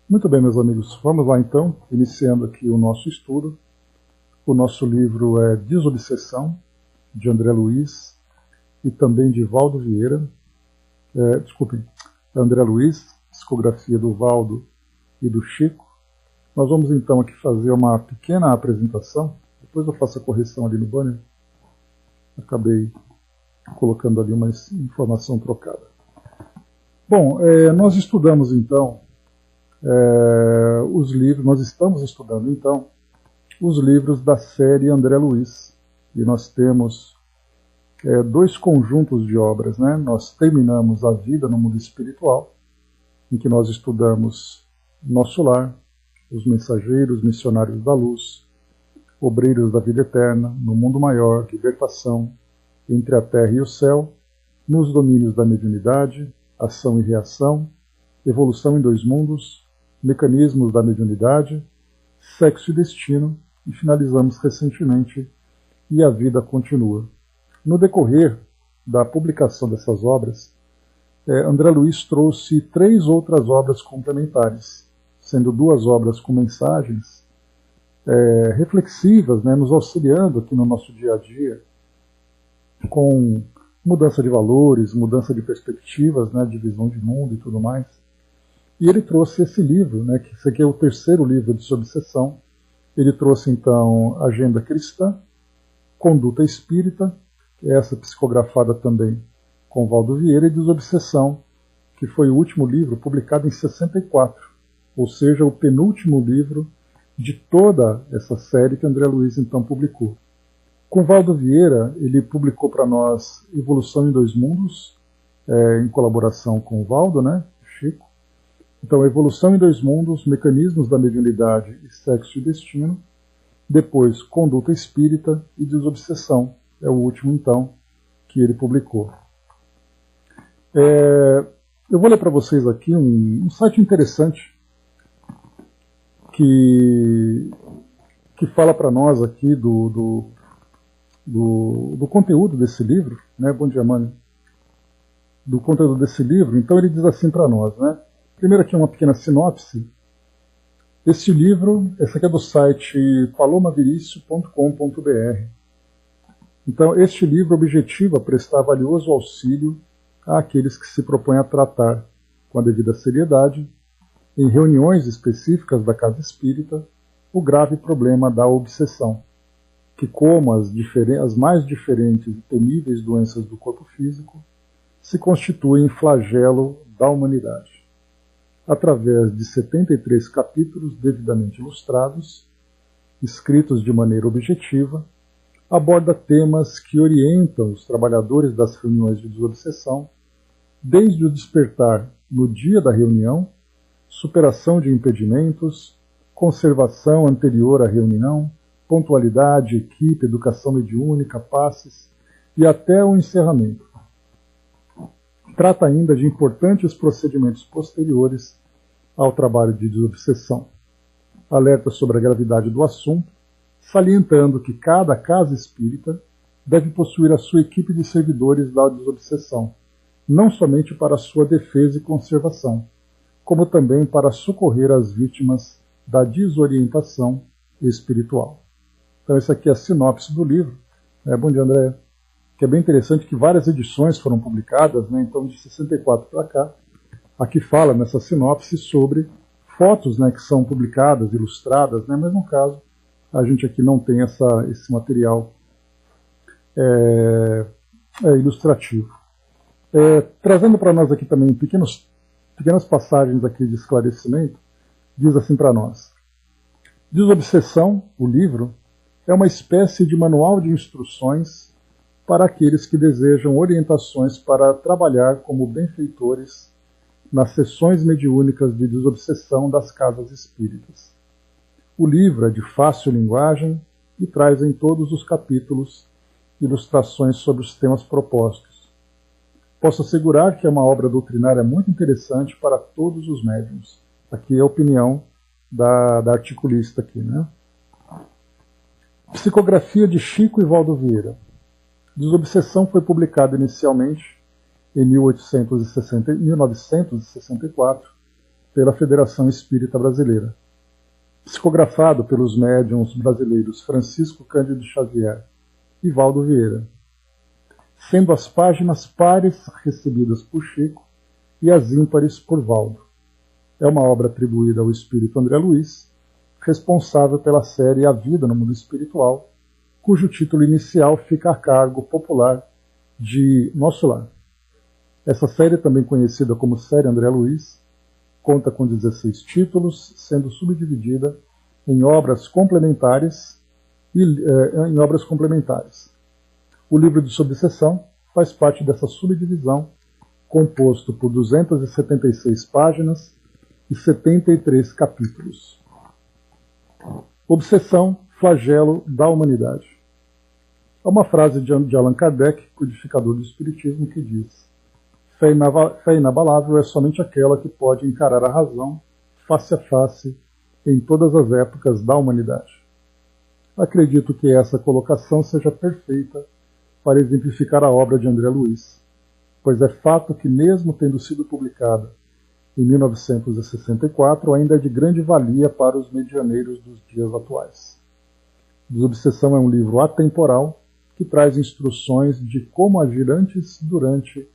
Muito bem, meus amigos, vamos lá então, iniciando aqui o nosso estudo. O nosso livro é Desobsessão, de André Luiz e também de Valdo Vieira. André Luiz, psicografia do Valdo e do Chico. Nós vamos então aqui fazer uma pequena apresentação, depois eu faço a correção ali no banner. Acabei colocando ali uma informação trocada. Bom, nós estudamos então os livros, nós estamos estudando então os livros da série André Luiz, e nós temos dois conjuntos de obras, né? Nós terminamos A Vida no Mundo Espiritual, em que nós estudamos Nosso Lar, Os Mensageiros Missionários da Luz, Obreiros da Vida Eterna, No Mundo Maior, Libertação, Entre a Terra e o Céu, Nos Domínios da Mediunidade, Ação e Reação, Evolução em Dois Mundos, Mecanismos da Mediunidade, Sexo e Destino, e finalizamos recentemente E a Vida Continua. No decorrer da publicação dessas obras, André Luiz trouxe 3 outras obras complementares, sendo 2 obras com mensagens reflexivas, né, nos auxiliando aqui no nosso dia a dia, com mudança de valores, mudança de perspectivas, né, de visão de mundo e tudo mais. E ele trouxe esse livro, né, que esse aqui é o 3º livro de Desobsessão. Ele trouxe então Agenda Cristã, Conduta Espírita, que é essa psicografada também com Valdo Vieira, e Desobsessão, que foi o último livro publicado em 64, ou seja, o penúltimo livro de toda essa série que André Luiz então publicou. Com Valdo Vieira, ele publicou para nós Evolução em Dois Mundos, em colaboração com o Valdo, né, Chico. Então, Evolução em Dois Mundos, Mecanismos da Mediunidade e Sexo e Destino. Depois, Conduta Espírita e Desobsessão. É o último, então, que ele publicou. Eu vou ler para vocês aqui um site interessante que fala para nós aqui do conteúdo desse livro, né? Bom dia, Mani. Do conteúdo desse livro. Então, ele diz assim para nós, né? Primeiro aqui uma pequena sinopse. Este livro, esse aqui é do site palomaviricio.com.br. Então, este livro objetiva prestar valioso auxílio àqueles que se propõem a tratar, com a devida seriedade, em reuniões específicas da Casa Espírita, o grave problema da obsessão, que, como as mais diferentes e temíveis doenças do corpo físico, se constituem em flagelo da humanidade. Através de 73 capítulos devidamente ilustrados, escritos de maneira objetiva, aborda temas que orientam os trabalhadores das reuniões de desobsessão, desde o despertar no dia da reunião, superação de impedimentos, conservação anterior à reunião, pontualidade, equipe, educação mediúnica, passes e até o encerramento. Trata ainda de importantes procedimentos posteriores ao trabalho de desobsessão. Alerta sobre a gravidade do assunto, salientando que cada casa espírita deve possuir a sua equipe de servidores da desobsessão, não somente para a sua defesa e conservação, como também para socorrer as vítimas da desorientação espiritual. Então, essa aqui é a sinopse do livro. Bom dia, André. Que é bem interessante que várias edições foram publicadas, né, então de 64 para cá. Aqui fala nessa sinopse sobre fotos, né, que são publicadas, ilustradas, né, mas no caso a gente aqui não tem esse material ilustrativo. Trazendo para nós aqui também pequenas passagens aqui de esclarecimento, diz assim para nós: Desobsessão, o livro, é uma espécie de manual de instruções para aqueles que desejam orientações para trabalhar como benfeitores nas sessões mediúnicas de desobsessão das casas espíritas. O livro é de fácil linguagem e traz em todos os capítulos ilustrações sobre os temas propostos. Posso assegurar que é uma obra doutrinária muito interessante para todos os médiuns. Aqui é a opinião da articulista aqui, né? Psicografia de Chico e Valdo Vieira. Desobsessão foi publicado inicialmente em 1964 pela Federação Espírita Brasileira. Psicografado pelos médiuns brasileiros Francisco Cândido Xavier e Valdo Vieira, sendo as páginas pares recebidas por Chico e as ímpares por Valdo. É uma obra atribuída ao espírito André Luiz, responsável pela série A Vida no Mundo Espiritual, cujo título inicial fica a cargo popular de Nosso Lar. Essa série, também conhecida como série André Luiz, conta com 16 títulos, sendo subdividida em obras complementares. O livro de Subseção faz parte dessa subdivisão, composto por 276 páginas e 73 capítulos. Obsessão, flagelo da humanidade. Há uma frase de Allan Kardec, codificador do Espiritismo, que diz: fé inabalável é somente aquela que pode encarar a razão face a face em todas as épocas da humanidade. Acredito que essa colocação seja perfeita para exemplificar a obra de André Luiz, pois é fato que, mesmo tendo sido publicada em 1964, ainda é de grande valia para os medianeiros dos dias atuais. Desobsessão é um livro atemporal que traz instruções de como agir antes, durante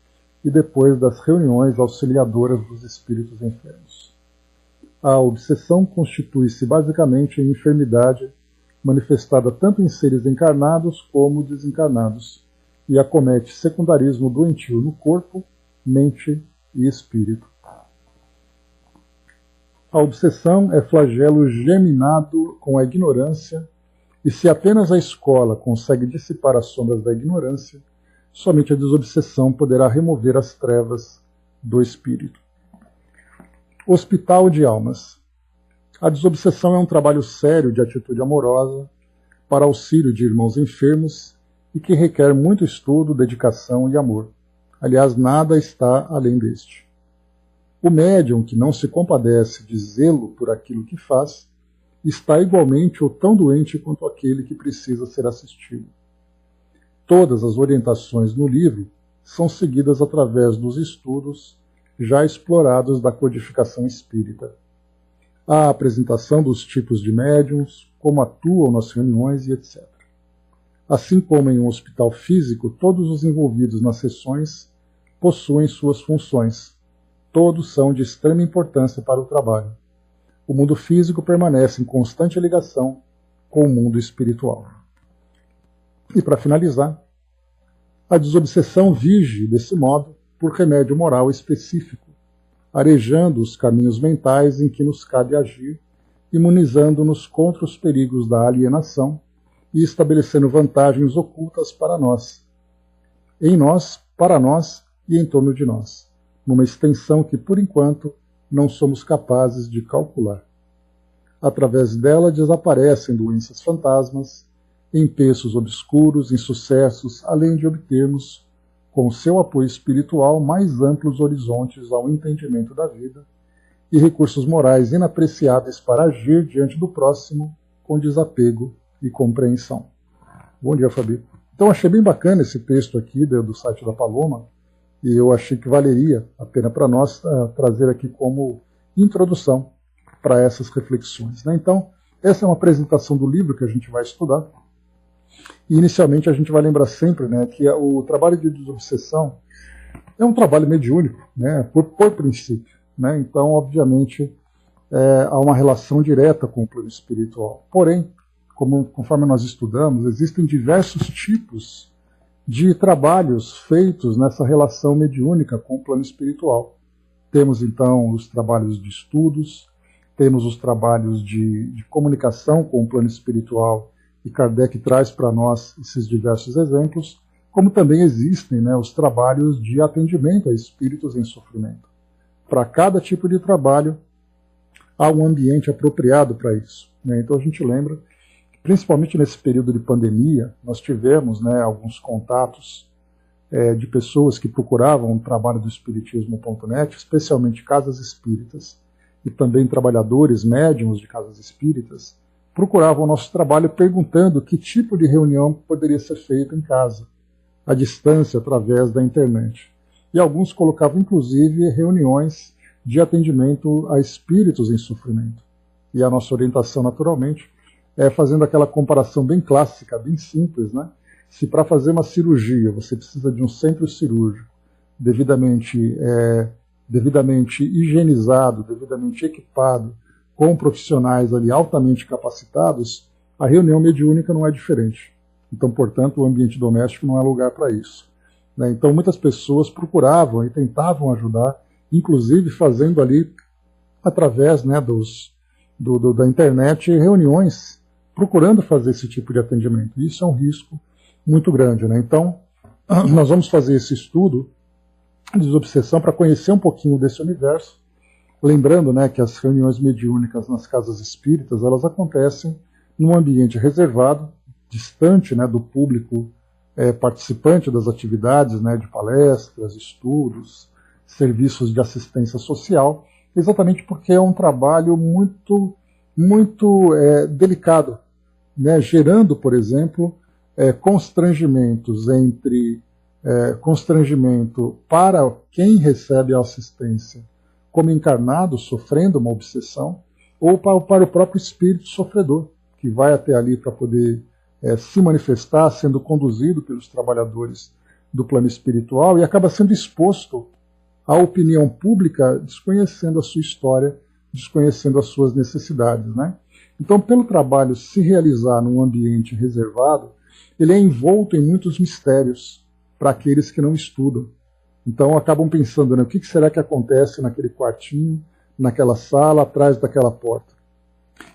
e depois das reuniões auxiliadoras dos espíritos enfermos. A obsessão constitui-se basicamente em enfermidade manifestada tanto em seres encarnados como desencarnados, e acomete secundarismo doentio no corpo, mente e espírito. A obsessão é flagelo geminado com a ignorância, e se apenas a escola consegue dissipar as sombras da ignorância, somente a desobsessão poderá remover as trevas do espírito. Hospital de almas. A desobsessão é um trabalho sério de atitude amorosa para auxílio de irmãos enfermos e que requer muito estudo, dedicação e amor. Aliás, nada está além deste. O médium que não se compadece de zelo por aquilo que faz está igualmente ou tão doente quanto aquele que precisa ser assistido. Todas as orientações no livro são seguidas através dos estudos já explorados da codificação espírita. A apresentação dos tipos de médiums, como atuam nas reuniões e etc. Assim como em um hospital físico, todos os envolvidos nas sessões possuem suas funções. Todos são de extrema importância para o trabalho. O mundo físico permanece em constante ligação com o mundo espiritual. E para finalizar, a desobsessão vige, desse modo, por remédio moral específico, arejando os caminhos mentais em que nos cabe agir, imunizando-nos contra os perigos da alienação e estabelecendo vantagens ocultas para nós, em nós, para nós e em torno de nós, numa extensão que, por enquanto, não somos capazes de calcular. Através dela desaparecem doenças fantasmas, empeços obscuros, insucessos, além de obtermos, com seu apoio espiritual, mais amplos horizontes ao entendimento da vida e recursos morais inapreciáveis para agir diante do próximo com desapego e compreensão. Bom dia, Fabi. Então, achei bem bacana esse texto aqui do site da Paloma, e eu achei que valeria a pena para nós trazer aqui como introdução para essas reflexões, né? Então, essa é uma apresentação do livro que a gente vai estudar. E, inicialmente, a gente vai lembrar sempre, né, que o trabalho de desobsessão é um trabalho mediúnico, né, por princípio. Né? Então, obviamente, há uma relação direta com o plano espiritual. Porém, conforme nós estudamos, existem diversos tipos de trabalhos feitos nessa relação mediúnica com o plano espiritual. Temos, então, os trabalhos de estudos, temos os trabalhos de comunicação com o plano espiritual, e Kardec traz para nós esses diversos exemplos, como também existem, né, os trabalhos de atendimento a espíritos em sofrimento. Para cada tipo de trabalho, há um ambiente apropriado para isso. Né? Então a gente lembra, principalmente nesse período de pandemia, nós tivemos, né, alguns contatos de pessoas que procuravam o trabalho do Espiritismo.net, especialmente casas espíritas, e também trabalhadores médiuns de casas espíritas, procuravam o nosso trabalho perguntando que tipo de reunião poderia ser feita em casa, à distância, através da internet. E alguns colocavam, inclusive, reuniões de atendimento a espíritos em sofrimento. E a nossa orientação, naturalmente, é fazendo aquela comparação bem clássica, bem simples, né? Se para fazer uma cirurgia você precisa de um centro cirúrgico devidamente higienizado, devidamente equipado, com profissionais ali altamente capacitados, a reunião mediúnica não é diferente. Então, portanto, o ambiente doméstico não é lugar para isso. Então, muitas pessoas procuravam e tentavam ajudar, inclusive fazendo ali, através, né, da internet, reuniões, procurando fazer esse tipo de atendimento. Isso é um risco muito grande, né? Então, nós vamos fazer esse estudo de desobsessão para conhecer um pouquinho desse universo, lembrando, né, que as reuniões mediúnicas nas casas espíritas, elas acontecem num ambiente reservado, distante, né, do público participante das atividades, né, de palestras, estudos, serviços de assistência social, exatamente porque é um trabalho muito delicado, né, gerando, por exemplo, constrangimentos constrangimento para quem recebe a assistência como encarnado sofrendo uma obsessão, ou para o próprio espírito sofredor, que vai até ali para poder se manifestar, sendo conduzido pelos trabalhadores do plano espiritual e acaba sendo exposto à opinião pública, desconhecendo a sua história, desconhecendo as suas necessidades, né? Então, pelo trabalho se realizar num ambiente reservado, ele é envolto em muitos mistérios para aqueles que não estudam. Então, acabam pensando, né, o que será que acontece naquele quartinho, naquela sala, atrás daquela porta.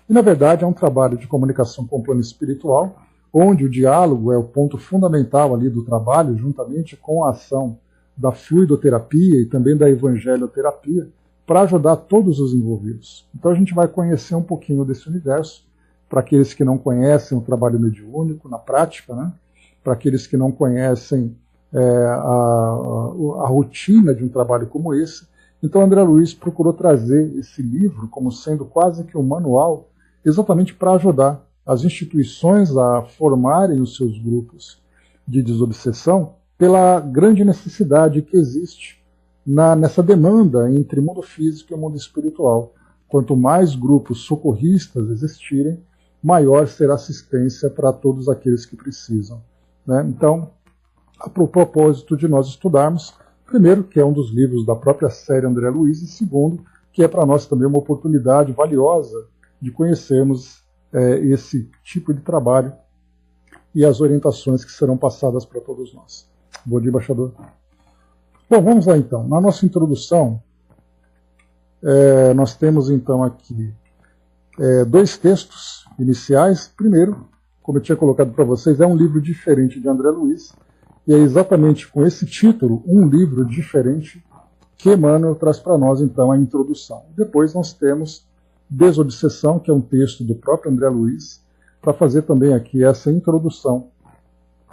E, na verdade, é um trabalho de comunicação com o plano espiritual, onde o diálogo é o ponto fundamental ali do trabalho, juntamente com a ação da fluidoterapia e também da evangelioterapia, para ajudar todos os envolvidos. Então a gente vai conhecer um pouquinho desse universo, para aqueles que não conhecem o trabalho mediúnico na prática, né? Para aqueles que não conhecem a rotina de um trabalho como esse. Então André Luiz procurou trazer esse livro como sendo quase que um manual, exatamente para ajudar as instituições a formarem os seus grupos de desobsessão pela grande necessidade que existe nessa demanda entre mundo físico e mundo espiritual. Quanto mais grupos socorristas existirem, maior será a assistência para todos aqueles que precisam, né? Então, a propósito de nós estudarmos, primeiro, que é um dos livros da própria série André Luiz, e segundo, que é para nós também uma oportunidade valiosa de conhecermos esse tipo de trabalho e as orientações que serão passadas para todos nós. Bom dia, embaixador. Bom, vamos lá então. Na nossa introdução, nós temos então aqui dois textos iniciais. Primeiro, como eu tinha colocado para vocês, é um livro diferente de André Luiz, e é exatamente com esse título, um livro diferente, que Emmanuel traz para nós então a introdução. Depois nós temos Desobsessão, que é um texto do próprio André Luiz, para fazer também aqui essa introdução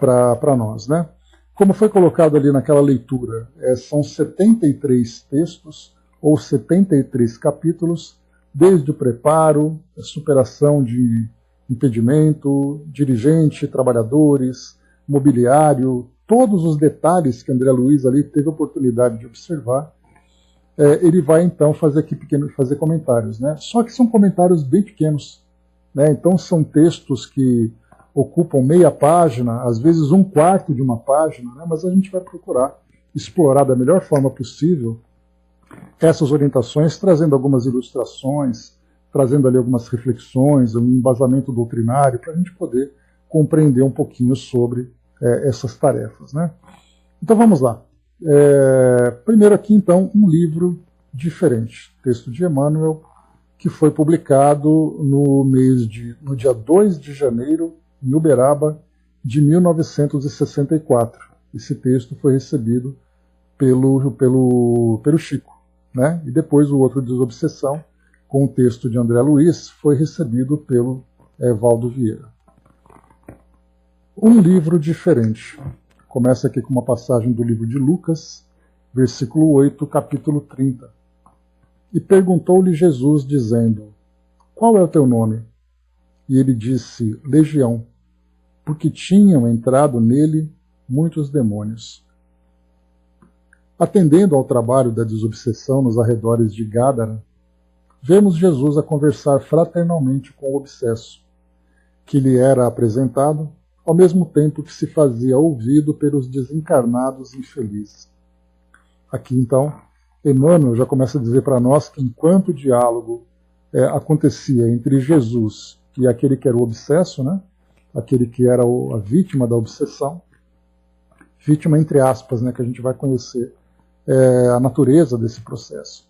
para nós, né? Como foi colocado ali naquela leitura, são 73 textos, ou 73 capítulos, desde o preparo, a superação de impedimento, dirigente, trabalhadores, mobiliário, todos os detalhes que André Luiz ali teve a oportunidade de observar, ele vai então fazer comentários, né? Só que são comentários bem pequenos, né? Então são textos que ocupam meia página, às vezes um quarto de uma página, né? Mas a gente vai procurar explorar da melhor forma possível essas orientações, trazendo algumas ilustrações, trazendo ali algumas reflexões, um embasamento doutrinário, para a gente poder compreender um pouquinho sobre essas tarefas, né? Então vamos lá. Primeiro aqui, então, um livro diferente, texto de Emmanuel, que foi publicado no dia 2 de janeiro, em Uberaba, de 1964. Esse texto foi recebido pelo Chico, né? E depois o outro, Desobsessão, com o texto de André Luiz, foi recebido pelo Valdo Vieira. Um livro diferente. Começa aqui com uma passagem do livro de Lucas, versículo 8, capítulo 30. E perguntou-lhe Jesus, dizendo: Qual é o teu nome? E ele disse: Legião, porque tinham entrado nele muitos demônios. Atendendo ao trabalho da desobsessão nos arredores de Gádara, vemos Jesus a conversar fraternalmente com o obsesso, que lhe era apresentado, ao mesmo tempo que se fazia ouvido pelos desencarnados infelizes. Aqui, então, Emmanuel já começa a dizer para nós que enquanto o diálogo acontecia entre Jesus e aquele que era o obsesso, né, aquele que era a vítima da obsessão, vítima entre aspas, né, que a gente vai conhecer a natureza desse processo.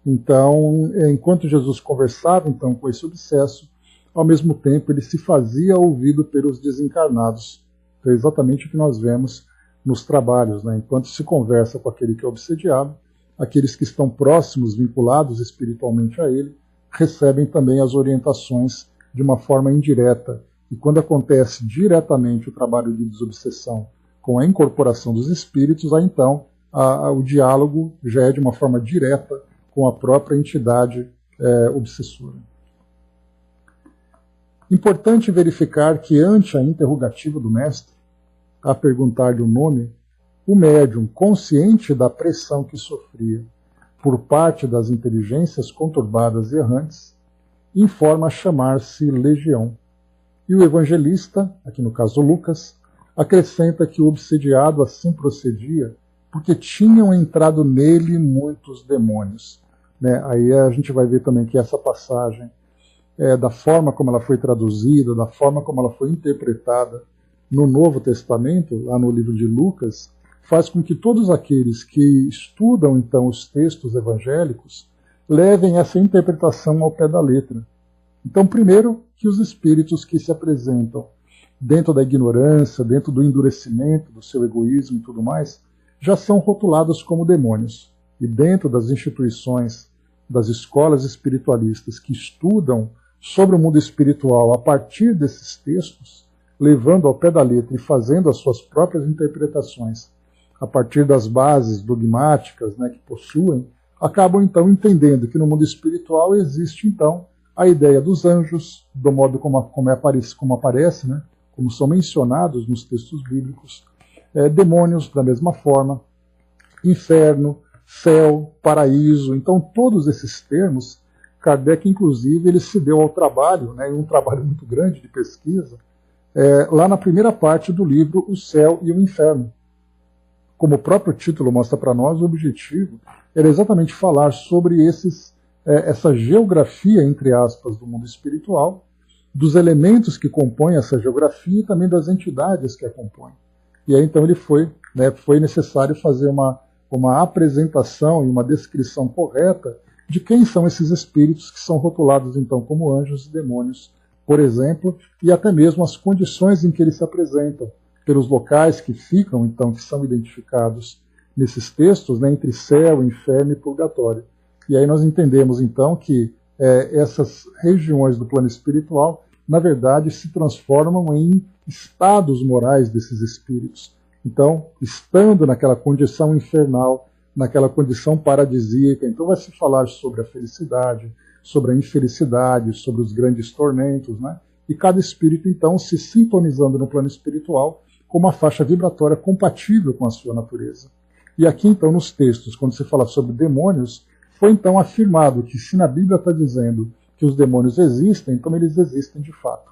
Então, enquanto Jesus conversava então com esse obsesso, ao mesmo tempo ele se fazia ouvido pelos desencarnados. Então, é exatamente o que nós vemos nos trabalhos, né? Enquanto se conversa com aquele que é obsediado, aqueles que estão próximos, vinculados espiritualmente a ele, recebem também as orientações de uma forma indireta. E quando acontece diretamente o trabalho de desobsessão com a incorporação dos espíritos, aí então o diálogo já é de uma forma direta com a própria entidade obsessora. Importante verificar que, ante a interrogativa do mestre, a perguntar-lhe o nome, o médium, consciente da pressão que sofria por parte das inteligências conturbadas e errantes, informa chamar-se Legião. E o evangelista, aqui no caso Lucas, acrescenta que o obsediado assim procedia porque tinham entrado nele muitos demônios. Né? Aí a gente vai ver também que essa passagem, da forma como ela foi traduzida, da forma como ela foi interpretada no Novo Testamento, lá no livro de Lucas, faz com que todos aqueles que estudam então os textos evangélicos levem essa interpretação ao pé da letra. Então, primeiro, que os espíritos que se apresentam dentro da ignorância, dentro do endurecimento, do seu egoísmo e tudo mais, já são rotulados como demônios. E dentro das instituições, das escolas espiritualistas que estudam sobre o mundo espiritual a partir desses textos, levando ao pé da letra e fazendo as suas próprias interpretações a partir das bases dogmáticas, né, que possuem, acabam então entendendo que no mundo espiritual existe então a ideia dos anjos, do modo como aparece, né, como são mencionados nos textos bíblicos, demônios da mesma forma, inferno, céu, paraíso. Então todos esses termos, Kardec inclusive ele se deu ao trabalho, né, um trabalho muito grande de pesquisa, lá na primeira parte do livro O Céu e o Inferno. Como o próprio título mostra para nós, o objetivo era exatamente falar sobre essa geografia, entre aspas, do mundo espiritual, dos elementos que compõem essa geografia e também das entidades que a compõem. E aí então foi necessário fazer uma apresentação e uma descrição correta de quem são esses espíritos que são rotulados então como anjos e demônios, por exemplo, e até mesmo as condições em que eles se apresentam, pelos locais que ficam, então, que são identificados nesses textos, né, entre céu, inferno e purgatório. E aí nós entendemos, então, que essas regiões do plano espiritual, na verdade, se transformam em estados morais desses espíritos. Então, estando naquela condição infernal, naquela condição paradisíaca, então vai se falar sobre a felicidade, sobre a infelicidade, sobre os grandes tormentos, né? E cada espírito, então, se sintonizando no plano espiritual com uma faixa vibratória compatível com a sua natureza. E aqui, então, nos textos, quando se fala sobre demônios, foi então afirmado que se na Bíblia está dizendo que os demônios existem, então eles existem de fato.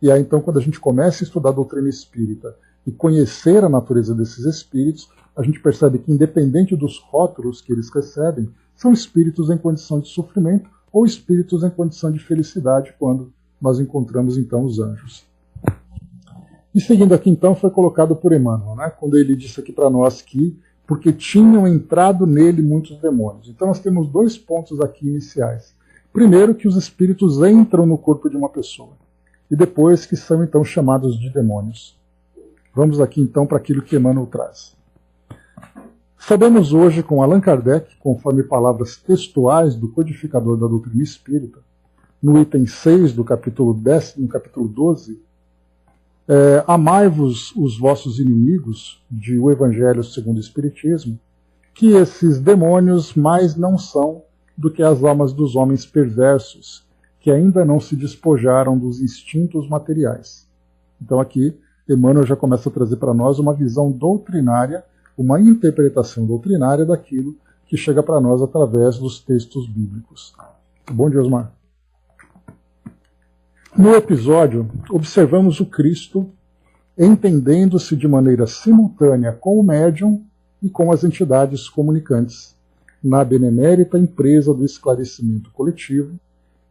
E aí, então, quando a gente começa a estudar a doutrina espírita e conhecer a natureza desses espíritos, a gente percebe que, independente dos rótulos que eles recebem, são espíritos em condição de sofrimento ou espíritos em condição de felicidade, quando nós encontramos, então, os anjos. E seguindo aqui, então, foi colocado por Emmanuel, né, quando ele disse aqui para nós que porque tinham entrado nele muitos demônios. Então nós temos dois pontos aqui iniciais. Primeiro, que os espíritos entram no corpo de uma pessoa. E depois que são, então, chamados de demônios. Vamos aqui, então, para aquilo que Emmanuel traz. Sabemos hoje, com Allan Kardec, conforme palavras textuais do codificador da doutrina espírita, no item 6 do capítulo 10, no capítulo 12, amai-vos os vossos inimigos, de O Evangelho segundo o Espiritismo, que esses demônios mais não são do que as almas dos homens perversos, que ainda não se despojaram dos instintos materiais. Então aqui, Emmanuel já começa a trazer para nós uma visão doutrinária uma interpretação doutrinária daquilo que chega para nós através dos textos bíblicos. Bom dia, Osmar. No episódio, observamos o Cristo entendendo-se de maneira simultânea com o médium e com as entidades comunicantes, na benemérita empresa do esclarecimento coletivo,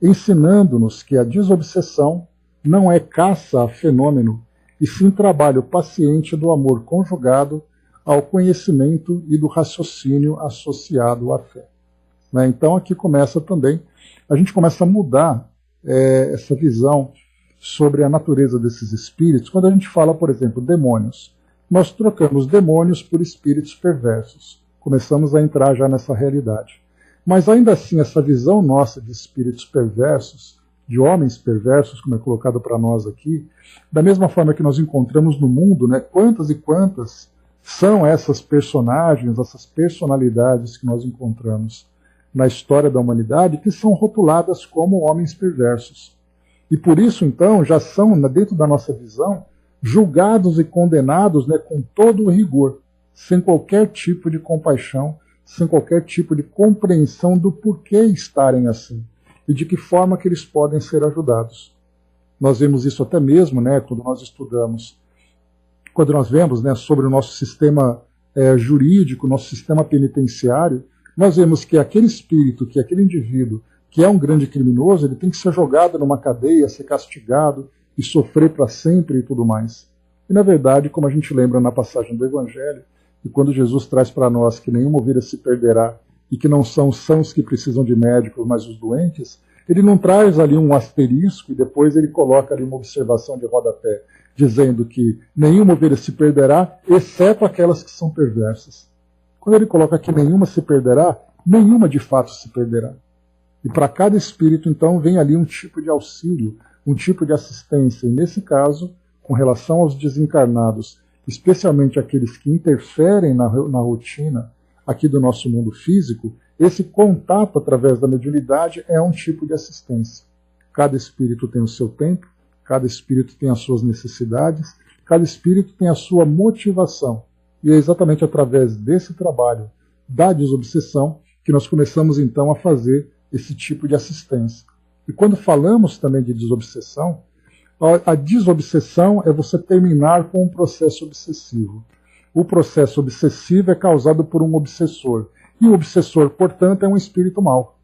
ensinando-nos que a desobsessão não é caça a fenômeno, e sim trabalho paciente do amor conjugado ao conhecimento e do raciocínio associado à fé. Então aqui começa também, a gente começa a mudar essa visão sobre a natureza desses espíritos. Quando a gente fala, por exemplo, demônios, nós trocamos demônios por espíritos perversos. Começamos a entrar já nessa realidade. Mas ainda assim, essa visão nossa de espíritos perversos, de homens perversos, como é colocado para nós aqui, da mesma forma que nós encontramos no mundo, quantas e quantas são essas personagens, essas personalidades que nós encontramos na história da humanidade, que são rotuladas como homens perversos. E por isso, então, já são, dentro da nossa visão, julgados e condenados com todo o rigor, sem qualquer tipo de compaixão, sem qualquer tipo de compreensão do porquê estarem assim e de que forma que eles podem ser ajudados. Nós vemos isso até mesmo quando nós estudamos, quando nós vemos sobre o nosso sistema jurídico, nosso sistema penitenciário, nós vemos que aquele espírito, que aquele indivíduo que é um grande criminoso, ele tem que ser jogado numa cadeia, ser castigado e sofrer para sempre e tudo mais. E na verdade, como a gente lembra na passagem do Evangelho, e quando Jesus traz para nós que nenhuma ovelha se perderá e que não são os sãos que precisam de médicos, mas os doentes, ele não traz ali um asterisco e depois ele coloca ali uma observação de rodapé, dizendo que nenhuma ovelha se perderá, exceto aquelas que são perversas. Quando ele coloca que nenhuma se perderá, nenhuma de fato se perderá. E para cada espírito, então, vem ali um tipo de auxílio, um tipo de assistência. E nesse caso, com relação aos desencarnados, especialmente aqueles que interferem na rotina aqui do nosso mundo físico, esse contato através da mediunidade é um tipo de assistência. Cada espírito tem o seu tempo, cada espírito tem as suas necessidades, cada espírito tem a sua motivação. E é exatamente através desse trabalho da desobsessão que nós começamos então a fazer esse tipo de assistência. E quando falamos também de desobsessão, a desobsessão é você terminar com um processo obsessivo. O processo obsessivo é causado por um obsessor. E o obsessor, portanto, é um espírito mau.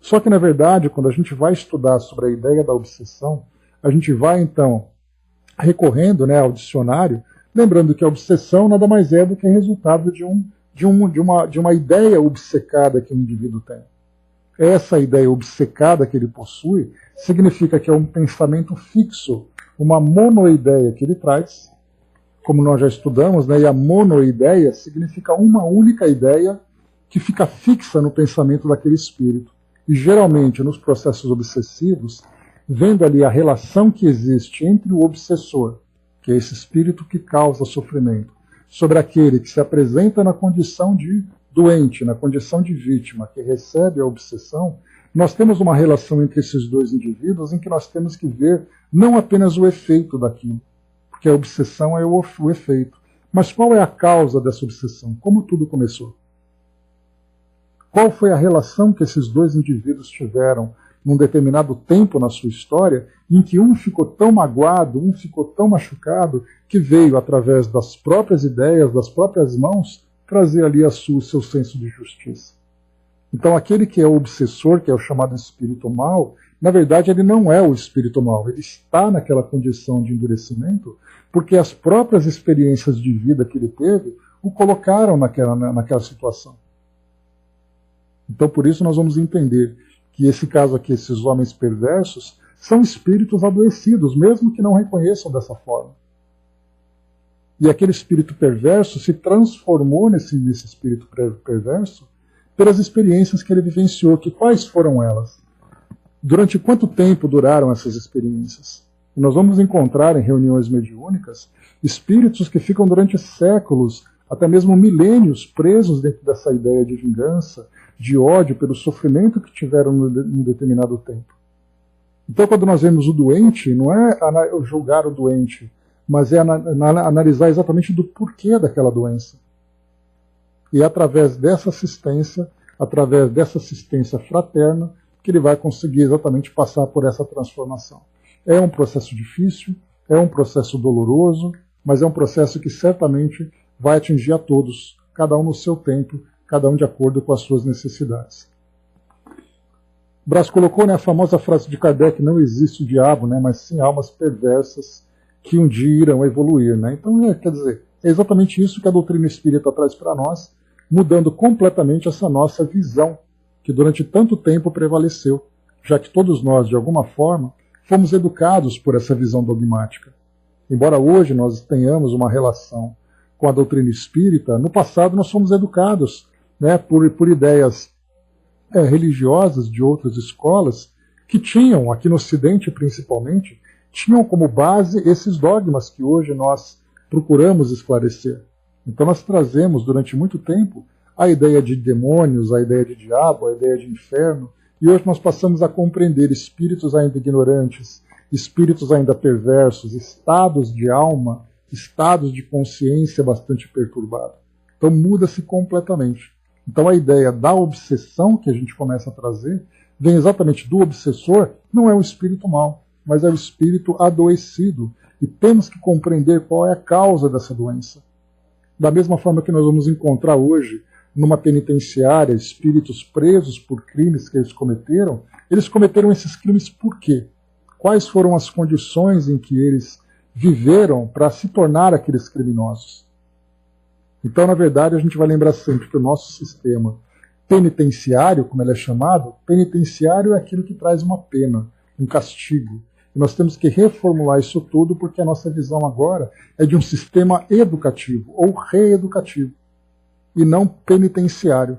Só que, na verdade, quando a gente vai estudar sobre a ideia da obsessão, a gente vai, então, recorrendo ao dicionário, lembrando que a obsessão nada mais é do que resultado de uma ideia obcecada que o indivíduo tem. Essa ideia obcecada que ele possui significa que é um pensamento fixo, uma monoideia que ele traz, como nós já estudamos, e a monoideia significa uma única ideia que fica fixa no pensamento daquele espírito. E geralmente nos processos obsessivos, vendo ali a relação que existe entre o obsessor, que é esse espírito que causa sofrimento, sobre aquele que se apresenta na condição de doente, na condição de vítima, que recebe a obsessão, nós temos uma relação entre esses dois indivíduos em que nós temos que ver não apenas o efeito daquilo, porque a obsessão é o efeito, mas qual é a causa dessa obsessão? Como tudo começou? Qual foi a relação que esses dois indivíduos tiveram num determinado tempo na sua história, em que um ficou tão magoado, um ficou tão machucado, que veio, através das próprias ideias, das próprias mãos, trazer ali o seu senso de justiça. Então aquele que é o obsessor, que é o chamado espírito mau, na verdade ele não é o espírito mau, ele está naquela condição de endurecimento, porque as próprias experiências de vida que ele teve o colocaram naquela situação. Então por isso nós vamos entender que esse caso aqui, esses homens perversos, são espíritos adoecidos, mesmo que não reconheçam dessa forma. E aquele espírito perverso se transformou nesse espírito perverso pelas experiências que ele vivenciou. Que quais foram elas? Durante quanto tempo duraram essas experiências? E nós vamos encontrar em reuniões mediúnicas espíritos que ficam durante séculos, até mesmo milênios, presos dentro dessa ideia de vingança, de ódio pelo sofrimento que tiveram num determinado tempo. Então, quando nós vemos o doente, não é julgar o doente, mas é analisar exatamente do porquê daquela doença. E é através dessa assistência fraterna, que ele vai conseguir exatamente passar por essa transformação. É um processo difícil, é um processo doloroso, mas é um processo que certamente vai atingir a todos, cada um no seu tempo, cada um de acordo com as suas necessidades. Brás colocou, né, a famosa frase de Kardec: não existe o diabo, né, mas sim almas perversas que um dia irão evoluir. Né? Então, quer dizer, é exatamente isso que a doutrina espírita traz para nós, mudando completamente essa nossa visão, que durante tanto tempo prevaleceu, já que todos nós, de alguma forma, fomos educados por essa visão dogmática. Embora hoje nós tenhamos uma relação com a doutrina espírita, no passado nós fomos educados, né, por ideias religiosas de outras escolas que tinham, aqui no Ocidente principalmente, tinham como base esses dogmas que hoje nós procuramos esclarecer. Então nós trazemos durante muito tempo a ideia de demônios, a ideia de diabo, a ideia de inferno, e hoje nós passamos a compreender espíritos ainda ignorantes, espíritos ainda perversos, estados de alma, estados de consciência bastante perturbados. Então muda-se completamente. Então a ideia da obsessão que a gente começa a trazer vem exatamente do obsessor, não é o espírito mau, mas é o espírito adoecido. E temos que compreender qual é a causa dessa doença. Da mesma forma que nós vamos encontrar hoje numa penitenciária espíritos presos por crimes que eles cometeram esses crimes por quê? Quais foram as condições em que eles viveram para se tornar aqueles criminosos? Então, na verdade, a gente vai lembrar sempre que o nosso sistema penitenciário, como ele é chamado, penitenciário é aquilo que traz uma pena, um castigo. E nós temos que reformular isso tudo porque a nossa visão agora é de um sistema educativo ou reeducativo e não penitenciário.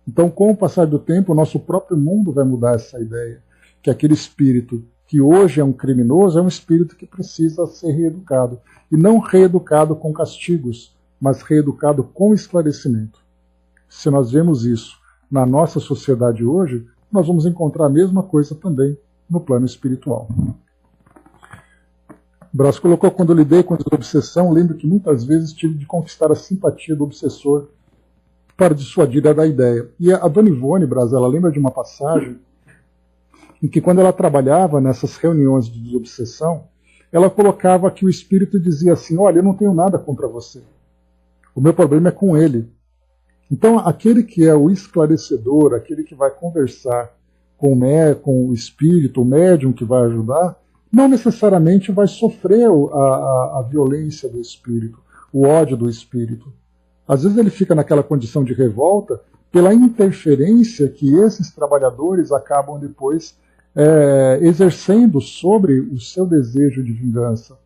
Então, com o passar do tempo, o nosso próprio mundo vai mudar essa ideia, que aquele espírito que hoje é um criminoso é um espírito que precisa ser reeducado. E não reeducado com castigos, mas reeducado com esclarecimento. Se nós vemos isso na nossa sociedade hoje, nós vamos encontrar a mesma coisa também no plano espiritual. Brás colocou: quando eu lidei com a obsessão, lembro que muitas vezes tive de conquistar a simpatia do obsessor para dissuadir da ideia. E a dona Ivone, Brás, ela lembra de uma passagem em que, quando ela trabalhava nessas reuniões de desobsessão, ela colocava que o espírito dizia assim: olha, eu não tenho nada contra você. O meu problema é com ele. Então, aquele que é o esclarecedor, aquele que vai conversar com o espírito, o médium que vai ajudar, não necessariamente vai sofrer a violência do espírito, o ódio do espírito. Às vezes ele fica naquela condição de revolta pela interferência que esses trabalhadores acabam depois exercendo sobre o seu desejo de vingança.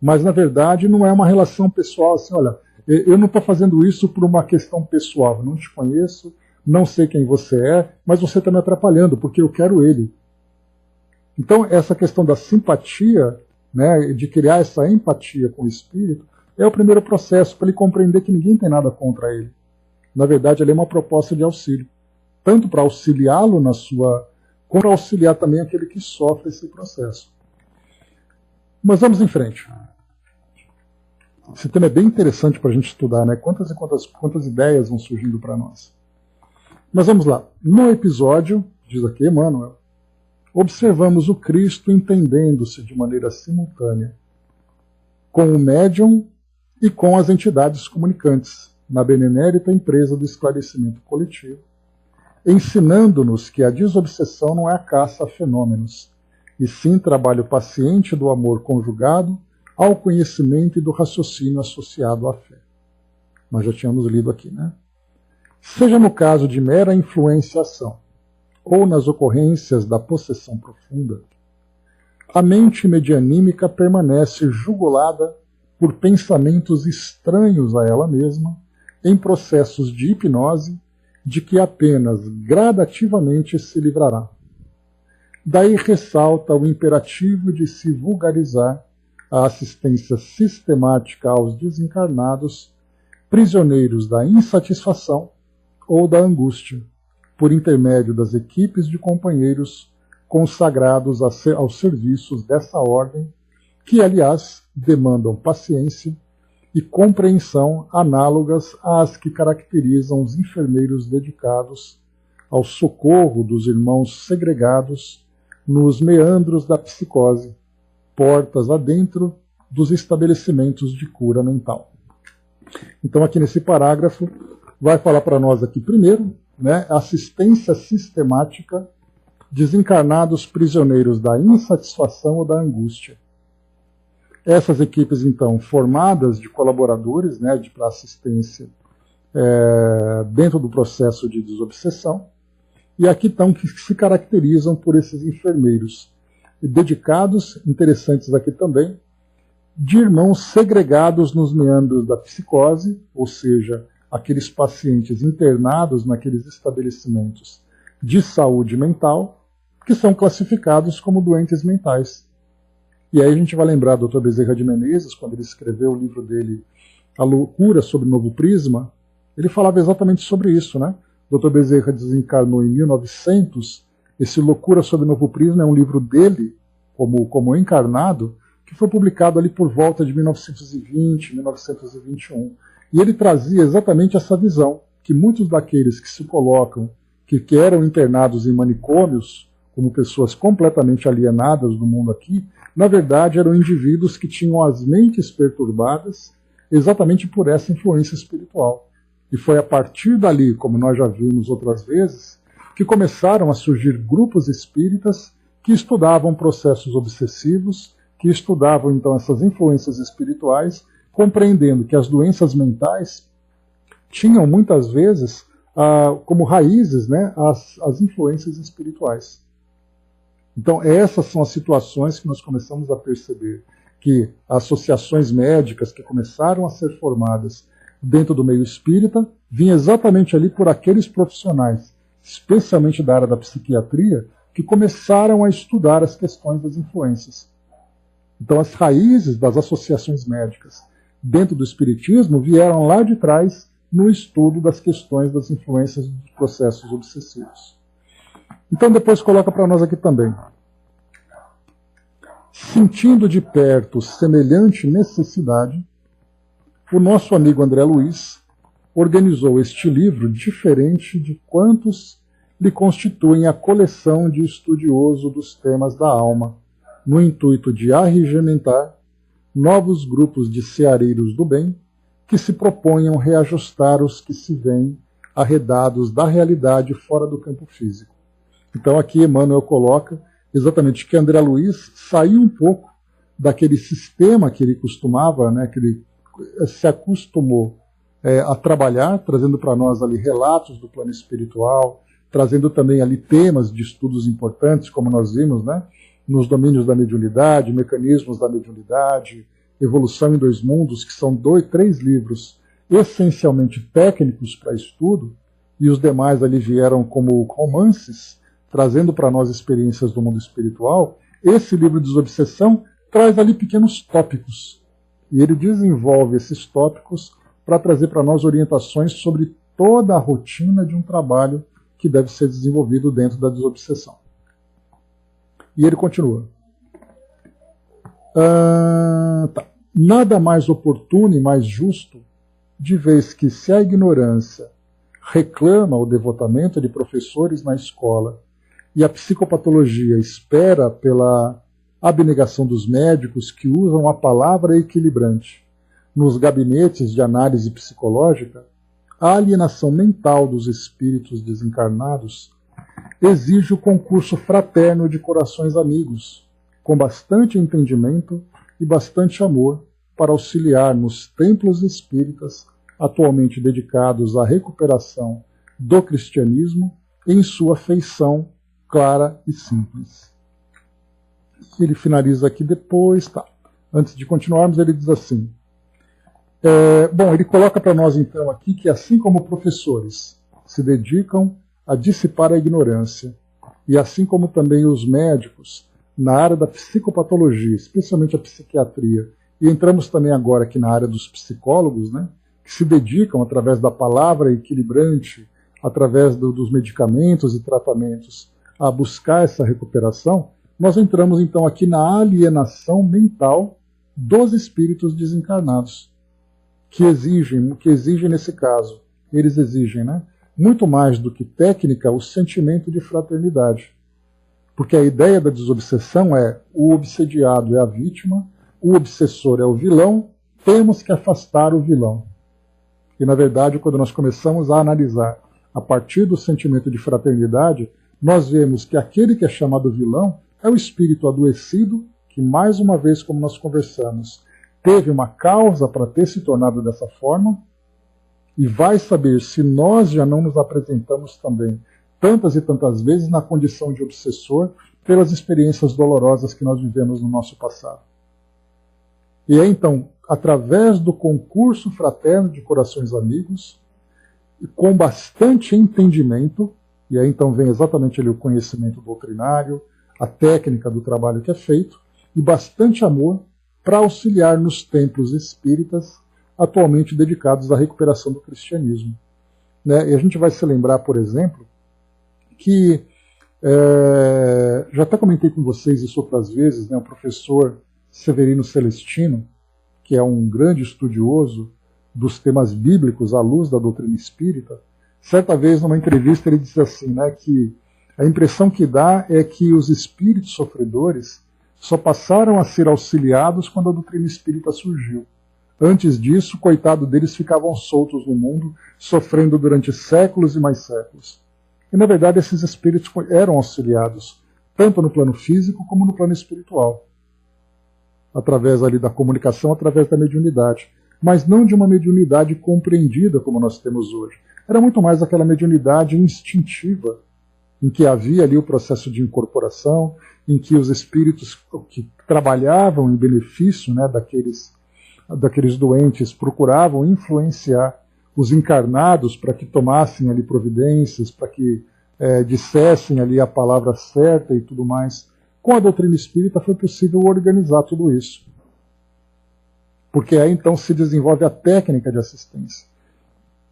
Mas, na verdade, não é uma relação pessoal assim: olha, eu não estou fazendo isso por uma questão pessoal, eu não te conheço, não sei quem você é, mas você está me atrapalhando, porque eu quero ele. Então, essa questão da simpatia, né, de criar essa empatia com o espírito, é o primeiro processo para ele compreender que ninguém tem nada contra ele. Na verdade, ele é uma proposta de auxílio, tanto para auxiliá-lo na sua, como para auxiliar também aquele que sofre esse processo. Mas vamos em frente. Esse tema é bem interessante para a gente estudar, né? Quantas ideias vão surgindo para nós. Mas vamos lá. No episódio, diz aqui Emmanuel, observamos o Cristo entendendo-se de maneira simultânea com o médium e com as entidades comunicantes, na benemérita empresa do esclarecimento coletivo, ensinando-nos que a desobsessão não é a caça a fenômenos, e sim trabalho paciente do amor conjugado ao conhecimento e do raciocínio associado à fé. Nós já tínhamos lido aqui, né? Seja no caso de mera influenciação, ou nas ocorrências da possessão profunda, a mente medianímica permanece jugulada por pensamentos estranhos a ela mesma, em processos de hipnose, de que apenas gradativamente se livrará. Daí ressalta o imperativo de se vulgarizar a assistência sistemática aos desencarnados, prisioneiros da insatisfação ou da angústia, por intermédio das equipes de companheiros consagrados aos serviços dessa ordem, que, aliás, demandam paciência e compreensão análogas às que caracterizam os enfermeiros dedicados ao socorro dos irmãos segregados nos meandros da psicose, portas adentro dos estabelecimentos de cura mental. Então, aqui nesse parágrafo, vai falar para nós aqui primeiro, né, assistência sistemática, desencarnados prisioneiros da insatisfação ou da angústia. Essas equipes, então, formadas de colaboradores, né, para assistência dentro do processo de desobsessão, e aqui estão que se caracterizam por esses enfermeiros dedicados, interessantes aqui também, de irmãos segregados nos meandros da psicose, ou seja, aqueles pacientes internados naqueles estabelecimentos de saúde mental, que são classificados como doentes mentais. E aí a gente vai lembrar do Dr. Bezerra de Menezes, quando ele escreveu o livro dele, A Loucura sobre o Novo Prisma, ele falava exatamente sobre isso, né? O Dr. Bezerra desencarnou em 1900, esse Loucura sobre o Novo Prisma é um livro dele, como encarnado, que foi publicado ali por volta de 1920, 1921. E ele trazia exatamente essa visão, que muitos daqueles que se colocam, que eram internados em manicômios, como pessoas completamente alienadas do mundo aqui, na verdade eram indivíduos que tinham as mentes perturbadas exatamente por essa influência espiritual. E foi a partir dali, como nós já vimos outras vezes, que começaram a surgir grupos espíritas que estudavam processos obsessivos, que estudavam então essas influências espirituais, compreendendo que as doenças mentais tinham muitas vezes como raízes, né, as influências espirituais. Então essas são as situações que nós começamos a perceber que associações médicas que começaram a ser formadas dentro do meio espírita vinham exatamente ali por aqueles profissionais, especialmente da área da psiquiatria, que começaram a estudar as questões das influências. Então as raízes das associações médicas dentro do espiritismo vieram lá de trás no estudo das questões das influências dos processos obsessivos. Então depois coloca para nós aqui também. Sentindo de perto semelhante necessidade, o nosso amigo André Luiz organizou este livro diferente de quantos lhe constituem a coleção de estudioso dos temas da alma, no intuito de arregimentar novos grupos de ceareiros do bem que se proponham reajustar os que se veem arredados da realidade fora do campo físico. Então aqui Emmanuel coloca exatamente que André Luiz saiu um pouco daquele sistema que ele costumava, né, que ele se acostumou a trabalhar, trazendo para nós ali relatos do plano espiritual, trazendo também ali temas de estudos importantes, como nós vimos, né, nos domínios da mediunidade, mecanismos da mediunidade, Evolução em Dois Mundos, que são 3 livros essencialmente técnicos para estudo, e os demais ali vieram como romances, trazendo para nós experiências do mundo espiritual. Esse livro Desobsessão traz ali pequenos tópicos, e ele desenvolve esses tópicos para trazer para nós orientações sobre toda a rotina de um trabalho que deve ser desenvolvido dentro da desobsessão. E ele continua. Nada mais oportuno e mais justo, de vez que se a ignorância reclama o devotamento de professores na escola e a psicopatologia espera pela abnegação dos médicos que usam a palavra equilibrante nos gabinetes de análise psicológica, a alienação mental dos espíritos desencarnados exige o concurso fraterno de corações amigos, com bastante entendimento e bastante amor, para auxiliar nos templos espíritas atualmente dedicados à recuperação do cristianismo em sua feição clara e simples. Ele finaliza aqui depois, tá. Antes de continuarmos, ele diz assim, ele coloca para nós então aqui que assim como professores se dedicam a dissipar a ignorância, e assim como também os médicos na área da psicopatologia, especialmente a psiquiatria, e entramos também agora aqui na área dos psicólogos, né, que se dedicam através da palavra equilibrante, através dos medicamentos e tratamentos, a buscar essa recuperação, nós entramos então aqui na alienação mental dos espíritos desencarnados. que exigem nesse caso, eles exigem, né, muito mais do que técnica, o sentimento de fraternidade. Porque a ideia da desobsessão é o obsediado é a vítima, o obsessor é o vilão, temos que afastar o vilão. E, na verdade, quando nós começamos a analisar a partir do sentimento de fraternidade, nós vemos que aquele que é chamado vilão é o espírito adoecido, que, mais uma vez, como nós conversamos, teve uma causa para ter se tornado dessa forma, e vai saber se nós já não nos apresentamos também tantas e tantas vezes na condição de obsessor pelas experiências dolorosas que nós vivemos no nosso passado. E é então, através do concurso fraterno de corações amigos, e com bastante entendimento, e aí então vem exatamente ali o conhecimento doutrinário, a técnica do trabalho que é feito, e bastante amor para auxiliar nos templos espíritas atualmente dedicados à recuperação do cristianismo. Né? E a gente vai se lembrar, por exemplo, que já até comentei com vocês isso outras vezes, né? O professor Severino Celestino, que é um grande estudioso dos temas bíblicos à luz da doutrina espírita, certa vez numa entrevista ele disse assim, né, que a impressão que dá é que os espíritos sofredores só passaram a ser auxiliados quando a doutrina espírita surgiu. Antes disso, coitado deles, ficavam soltos no mundo, sofrendo durante séculos e mais séculos. E, na verdade, esses espíritos eram auxiliados, tanto no plano físico como no plano espiritual. Através ali da comunicação, através da mediunidade. Mas não de uma mediunidade compreendida como nós temos hoje. Era muito mais aquela mediunidade instintiva, em que havia ali o processo de incorporação, em que os espíritos que trabalhavam em benefício, né, daqueles doentes procuravam influenciar os encarnados para que tomassem ali providências, para que dissessem ali a palavra certa e tudo mais. Com a doutrina espírita foi possível organizar tudo isso. Porque aí então se desenvolve a técnica de assistência.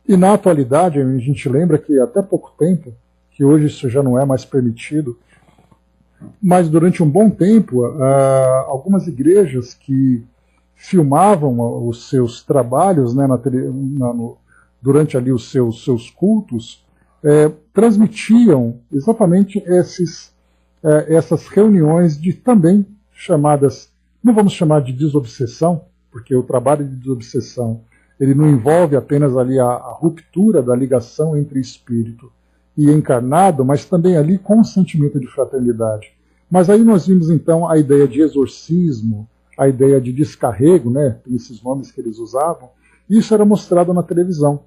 E na atualidade, a gente lembra que até pouco tempo, que hoje isso já não é mais permitido, mas durante um bom tempo, algumas igrejas que filmavam os seus trabalhos, né, durante ali os seus cultos, transmitiam exatamente essas reuniões também chamadas, não vamos chamar de desobsessão, porque o trabalho de desobsessão ele não envolve apenas ali a ruptura da ligação entre espírito e encarnado, mas também ali com o sentimento de fraternidade. Mas aí nós vimos então a ideia de exorcismo, a ideia de descarrego, né, esses nomes que eles usavam, e isso era mostrado na televisão,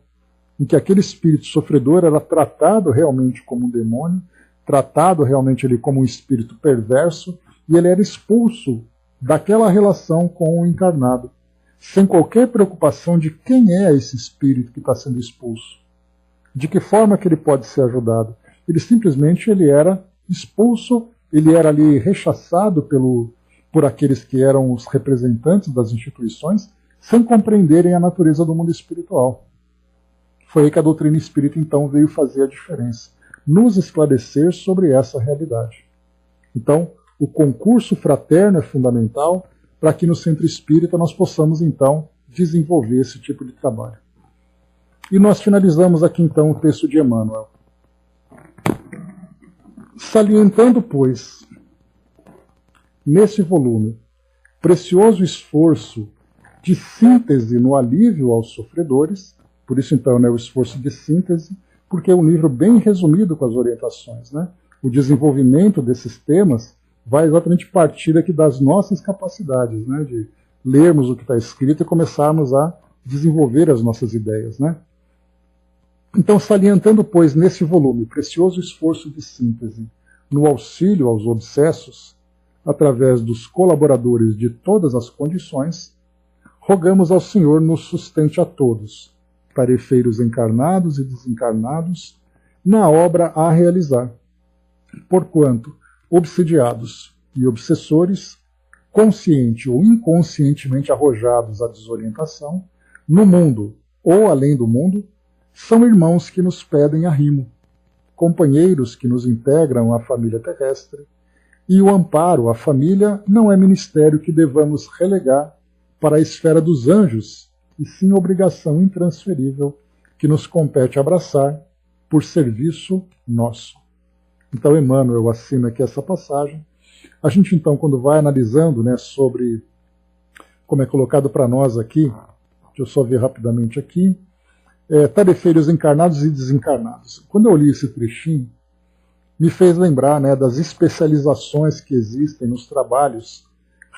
em que aquele espírito sofredor era tratado realmente como um demônio, tratado realmente ali como um espírito perverso, e ele era expulso daquela relação com o encarnado, sem qualquer preocupação de quem é esse espírito que está sendo expulso, de que forma que ele pode ser ajudado. Ele simplesmente era expulso, ele era ali rechaçado por aqueles que eram os representantes das instituições, sem compreenderem a natureza do mundo espiritual. Foi aí que a doutrina espírita então veio fazer a diferença, nos esclarecer sobre essa realidade. Então, o concurso fraterno é fundamental para que no centro espírita nós possamos então desenvolver esse tipo de trabalho. E nós finalizamos aqui então o texto de Emmanuel. Salientando, pois, nesse volume, precioso esforço de síntese no alívio aos sofredores, por isso então o esforço de síntese, porque é um livro bem resumido com as orientações, né? O desenvolvimento desses temas vai exatamente partir aqui das nossas capacidades, né? De lermos o que está escrito e começarmos a desenvolver as nossas ideias, né? Então, salientando, pois, nesse volume, precioso esforço de síntese no auxílio aos obsessos, através dos colaboradores de todas as condições, rogamos ao Senhor nos sustente a todos, tarefeiros encarnados e desencarnados, na obra a realizar, porquanto, obsidiados e obsessores, consciente ou inconscientemente arrojados à desorientação, no mundo ou além do mundo, são irmãos que nos pedem arrimo, companheiros que nos integram à família terrestre, e o amparo à família não é ministério que devamos relegar para a esfera dos anjos e sim obrigação intransferível que nos compete abraçar por serviço nosso. Então Emmanuel assina aqui essa passagem. A gente então, quando vai analisando, né, sobre como é colocado para nós aqui, deixa eu só ver rapidamente aqui, tarefeiros encarnados e desencarnados. Quando eu li esse trechinho, me fez lembrar, né, das especializações que existem nos trabalhos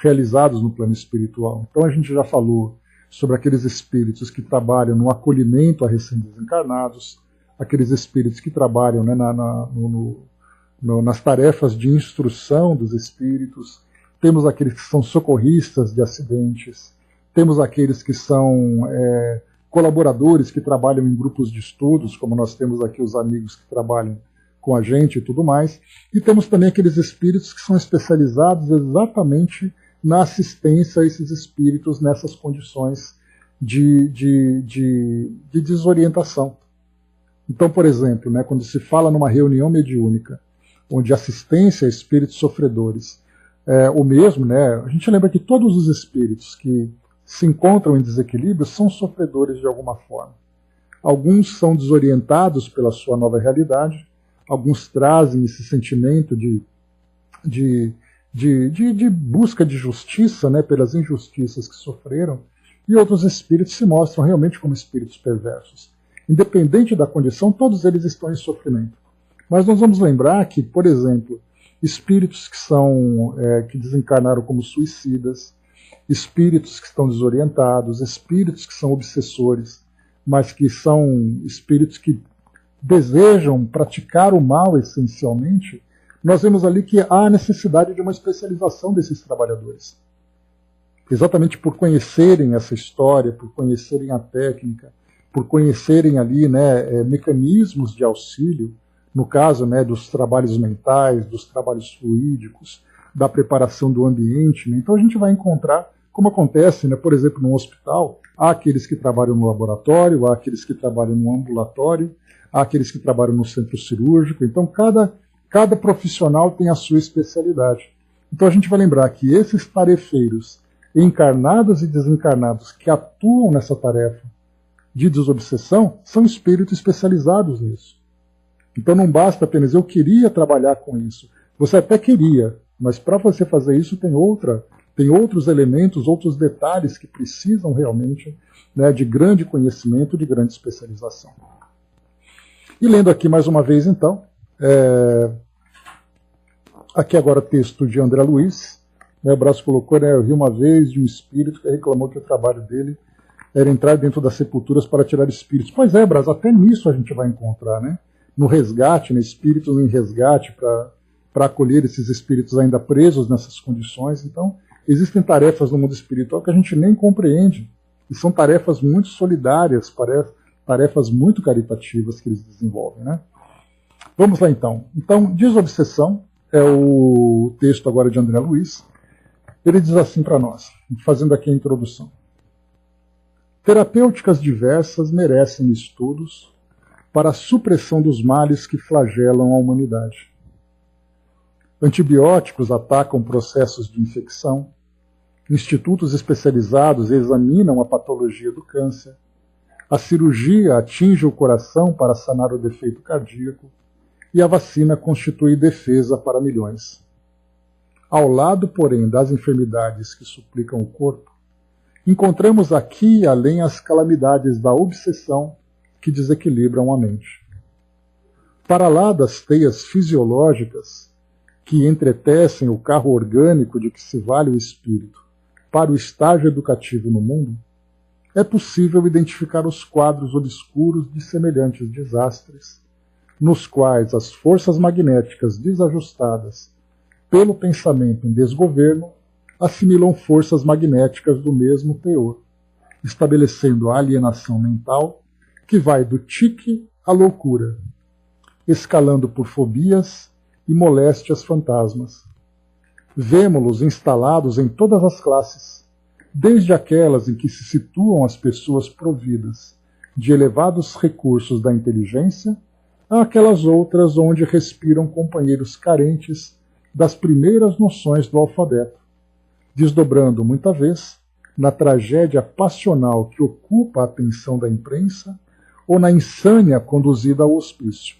realizados no plano espiritual. Então a gente já falou sobre aqueles espíritos que trabalham no acolhimento a recém-desencarnados, aqueles espíritos que trabalham, né, nas tarefas de instrução dos espíritos, temos aqueles que são socorristas de acidentes, temos aqueles que são colaboradores que trabalham em grupos de estudos, como nós temos aqui os amigos que trabalham com a gente e tudo mais, e temos também aqueles espíritos que são especializados exatamente na assistência a esses espíritos nessas condições de desorientação. Então, por exemplo, né, quando se fala numa reunião mediúnica, onde assistência a espíritos sofredores o mesmo, né, a gente lembra que todos os espíritos que se encontram em desequilíbrio são sofredores de alguma forma. Alguns são desorientados pela sua nova realidade, alguns trazem esse sentimento de busca de justiça, né, pelas injustiças que sofreram, e outros espíritos se mostram realmente como espíritos perversos. Independente da condição, todos eles estão em sofrimento. Mas nós vamos lembrar que, por exemplo, espíritos que desencarnaram como suicidas, espíritos que estão desorientados, espíritos que são obsessores, mas que são espíritos que desejam praticar o mal essencialmente, nós vemos ali que há necessidade de uma especialização desses trabalhadores. Exatamente por conhecerem essa história, por conhecerem a técnica, por conhecerem ali, né, mecanismos de auxílio, no caso, né, dos trabalhos mentais, dos trabalhos fluídicos, da preparação do ambiente. Né? Então a gente vai encontrar, como acontece, né, por exemplo, num hospital, há aqueles que trabalham no laboratório, há aqueles que trabalham no ambulatório, há aqueles que trabalham no centro cirúrgico. Então cada profissional tem a sua especialidade. Então a gente vai lembrar que esses tarefeiros, encarnados e desencarnados, que atuam nessa tarefa de desobsessão, são espíritos especializados nisso. Então não basta apenas eu queria trabalhar com isso. Você até queria, mas para você fazer isso tem outros elementos, outros detalhes que precisam realmente, né, de grande conhecimento, de grande especialização. E lendo aqui mais uma vez então, aqui agora texto de André Luiz, né, o Brás colocou, né, eu vi uma vez de um espírito que reclamou que o trabalho dele era entrar dentro das sepulturas para tirar espíritos. Pois é, Brás, até nisso a gente vai encontrar, né? No resgate, né, espíritos em resgate para acolher esses espíritos ainda presos nessas condições. Então, existem tarefas no mundo espiritual que a gente nem compreende, e são tarefas muito solidárias, tarefas muito caritativas que eles desenvolvem. Né? Vamos lá então. Então, desobsessão é o texto agora de André Luiz. Ele diz assim para nós, fazendo aqui a introdução. Terapêuticas diversas merecem estudos para a supressão dos males que flagelam a humanidade. Antibióticos atacam processos de infecção, institutos especializados examinam a patologia do câncer, a cirurgia atinge o coração para sanar o defeito cardíaco e a vacina constitui defesa para milhões. Ao lado, porém, das enfermidades que suplicam o corpo, encontramos aqui e além as calamidades da obsessão que desequilibram a mente. Para lá das teias fisiológicas que entretecem o carro orgânico de que se vale o espírito para o estágio educativo no mundo, é possível identificar os quadros obscuros de semelhantes desastres, nos quais as forças magnéticas desajustadas pelo pensamento em desgoverno assimilam forças magnéticas do mesmo teor, estabelecendo a alienação mental que vai do tique à loucura, escalando por fobias e moléstias fantasmas. Vemo-los instalados em todas as classes, desde aquelas em que se situam as pessoas providas de elevados recursos da inteligência, àquelas outras onde respiram companheiros carentes das primeiras noções do alfabeto, desdobrando, muita vez, na tragédia passional que ocupa a atenção da imprensa ou na insânia conduzida ao hospício.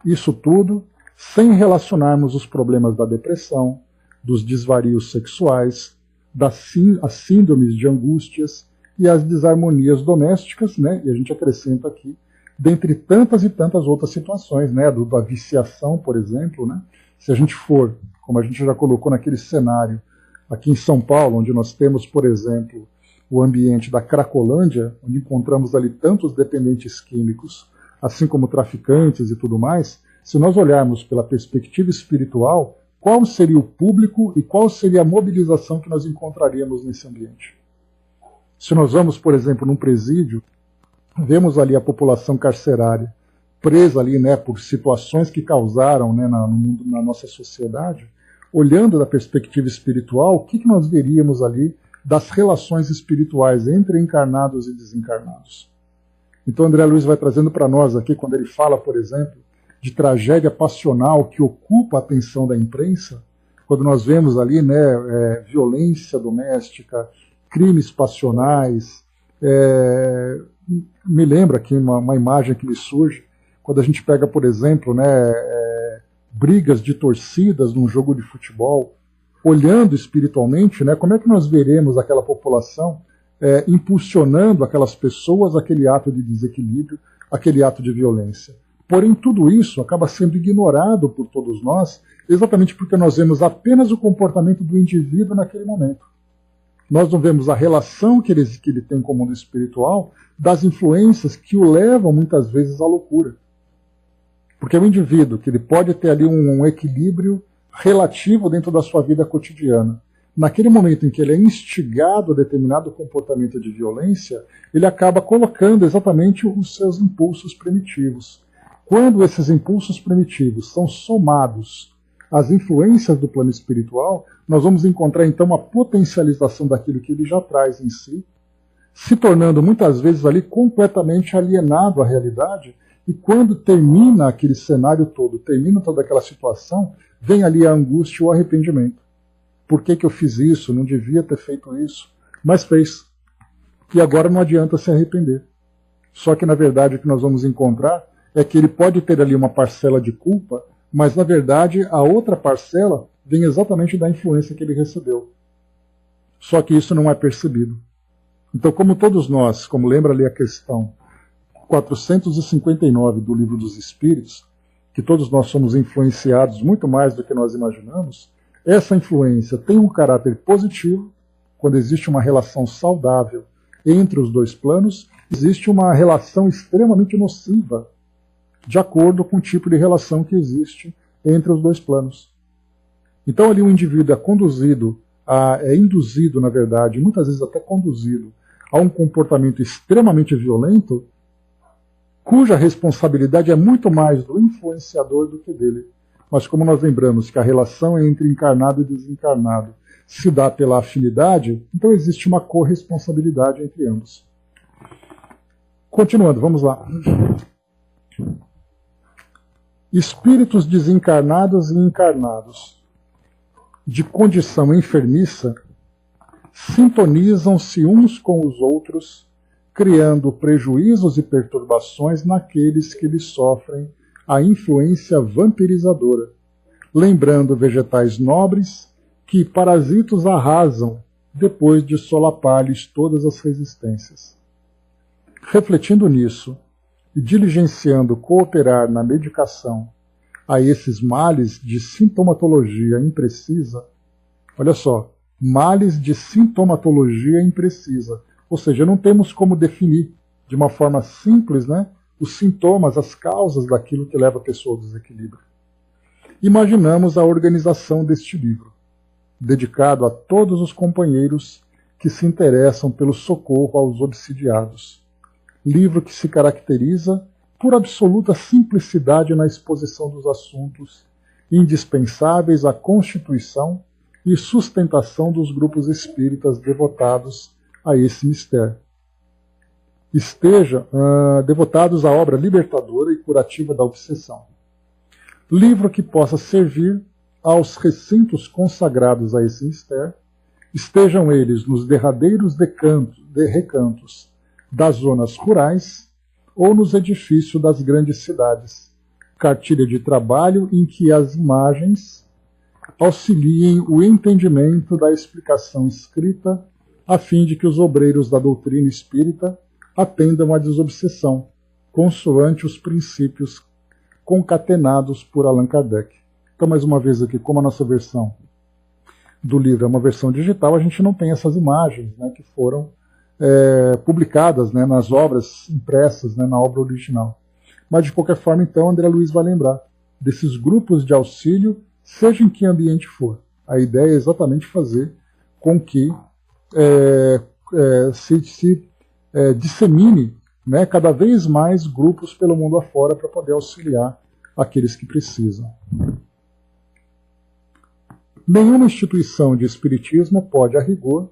Isso tudo sem relacionarmos os problemas da depressão, dos desvarios sexuais, as síndromes de angústias e as desarmonias domésticas, né? E a gente acrescenta aqui, dentre tantas e tantas outras situações, né? Da viciação, por exemplo, né? Se a gente for, como a gente já colocou naquele cenário, aqui em São Paulo, onde nós temos, por exemplo, o ambiente da Cracolândia, onde encontramos ali tantos dependentes químicos, assim como traficantes e tudo mais, se nós olharmos pela perspectiva espiritual, qual seria o público e qual seria a mobilização que nós encontraríamos nesse ambiente? Se nós vamos, por exemplo, num presídio, vemos ali a população carcerária presa ali, né, por situações que causaram, né, na nossa sociedade, olhando da perspectiva espiritual, o que nós veríamos ali das relações espirituais entre encarnados e desencarnados? Então André Luiz vai trazendo para nós aqui, quando ele fala, por exemplo, de tragédia passional que ocupa a atenção da imprensa, quando nós vemos ali, né, violência doméstica, crimes passionais, me lembra aqui uma imagem que me surge, quando a gente pega, por exemplo, né, brigas de torcidas num jogo de futebol, olhando espiritualmente, né, como é que nós veremos aquela população impulsionando aquelas pessoas aquele ato de desequilíbrio, aquele ato de violência. Porém, tudo isso acaba sendo ignorado por todos nós, exatamente porque nós vemos apenas o comportamento do indivíduo naquele momento. Nós não vemos a relação que ele tem com o mundo espiritual, das influências que o levam muitas vezes à loucura. Porque o indivíduo, que ele pode ter ali um equilíbrio relativo dentro da sua vida cotidiana, naquele momento em que ele é instigado a determinado comportamento de violência, ele acaba colocando exatamente os seus impulsos primitivos. Quando esses impulsos primitivos são somados às influências do plano espiritual, nós vamos encontrar então uma potencialização daquilo que ele já traz em si, se tornando muitas vezes ali completamente alienado à realidade, e quando termina aquele cenário todo, termina toda aquela situação, vem ali a angústia e o arrependimento. Por que eu fiz isso? Não devia ter feito isso. Mas fez. E agora não adianta se arrepender. Só que na verdade o que nós vamos encontrar é que ele pode ter ali uma parcela de culpa, mas na verdade a outra parcela vem exatamente da influência que ele recebeu. Só que isso não é percebido. Então, como todos nós, como lembra ali a questão 459 do Livro dos Espíritos, que todos nós somos influenciados muito mais do que nós imaginamos, essa influência tem um caráter positivo, quando existe uma relação saudável entre os dois planos, existe uma relação extremamente nociva, de acordo com o tipo de relação que existe entre os dois planos. Então ali o indivíduo é conduzido, é induzido, na verdade, muitas vezes até conduzido a um comportamento extremamente violento, cuja responsabilidade é muito mais do influenciador do que dele. Mas como nós lembramos que a relação entre encarnado e desencarnado se dá pela afinidade, então existe uma corresponsabilidade entre ambos. Continuando, vamos lá. Espíritos desencarnados e encarnados, de condição enfermiça, sintonizam-se uns com os outros, criando prejuízos e perturbações naqueles que lhes sofrem a influência vampirizadora, lembrando vegetais nobres que parasitos arrasam depois de solapar-lhes todas as resistências. Refletindo nisso e diligenciando cooperar na medicação a esses males de sintomatologia imprecisa, olha só, males de sintomatologia imprecisa, ou seja, não temos como definir de uma forma simples, né, os sintomas, as causas daquilo que leva a pessoa ao desequilíbrio. Imaginamos a organização deste livro, dedicado a todos os companheiros que se interessam pelo socorro aos obsidiados. Livro que se caracteriza por absoluta simplicidade na exposição dos assuntos indispensáveis à constituição e sustentação dos grupos espíritas devotados a esse mistério. Devotados à obra libertadora e curativa da obsessão. Livro que possa servir aos recintos consagrados a esse mistério estejam eles nos derradeiros recantos das zonas rurais ou nos edifícios das grandes cidades. Cartilha de trabalho em que as imagens auxiliem o entendimento da explicação escrita, a fim de que os obreiros da doutrina espírita atendam à desobsessão, consoante os princípios concatenados por Allan Kardec. Então, mais uma vez aqui, como a nossa versão do livro é uma versão digital, a gente não tem essas imagens, né, que foram publicadas, né, nas obras impressas, né, na obra original. Mas, de qualquer forma, então, André Luiz vai lembrar desses grupos de auxílio, seja em que ambiente for. A ideia é exatamente fazer com que se dissemine, né, cada vez mais grupos pelo mundo afora para poder auxiliar aqueles que precisam. Nenhuma instituição de espiritismo pode, a rigor,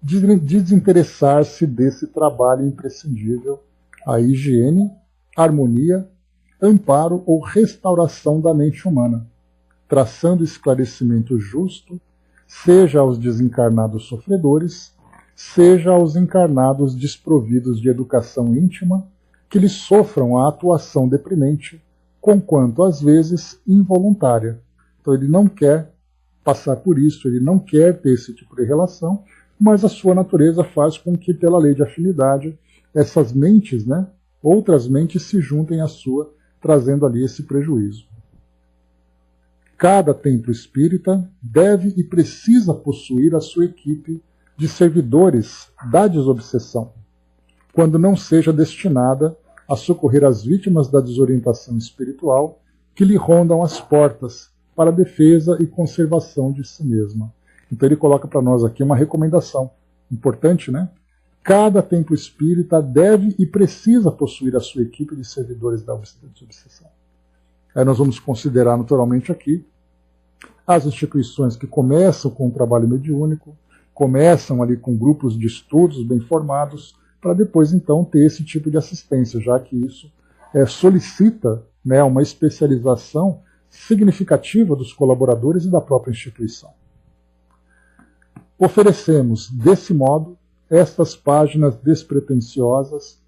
desinteressar-se desse trabalho imprescindível à higiene, harmonia, amparo ou restauração da mente humana, traçando esclarecimento justo, seja aos desencarnados sofredores, seja aos encarnados desprovidos de educação íntima, que lhes sofram a atuação deprimente, conquanto às vezes involuntária. Então ele não quer passar por isso, ele não quer ter esse tipo de relação, mas a sua natureza faz com que, pela lei de afinidade, essas mentes, né, outras mentes se juntem à sua, trazendo ali esse prejuízo. Cada templo espírita deve e precisa possuir a sua equipe de servidores da desobsessão, quando não seja destinada a socorrer as vítimas da desorientação espiritual que lhe rondam as portas para a defesa e conservação de si mesma. Então ele coloca para nós aqui uma recomendação importante, né? Cada templo espírita deve e precisa possuir a sua equipe de servidores da desobsessão. Aí nós vamos considerar naturalmente aqui as instituições que começam com o trabalho mediúnico, começam ali com grupos de estudos bem formados, para depois então ter esse tipo de assistência, já que isso solicita, né, uma especialização significativa dos colaboradores e da própria instituição. Oferecemos, desse modo, estas páginas despretensiosas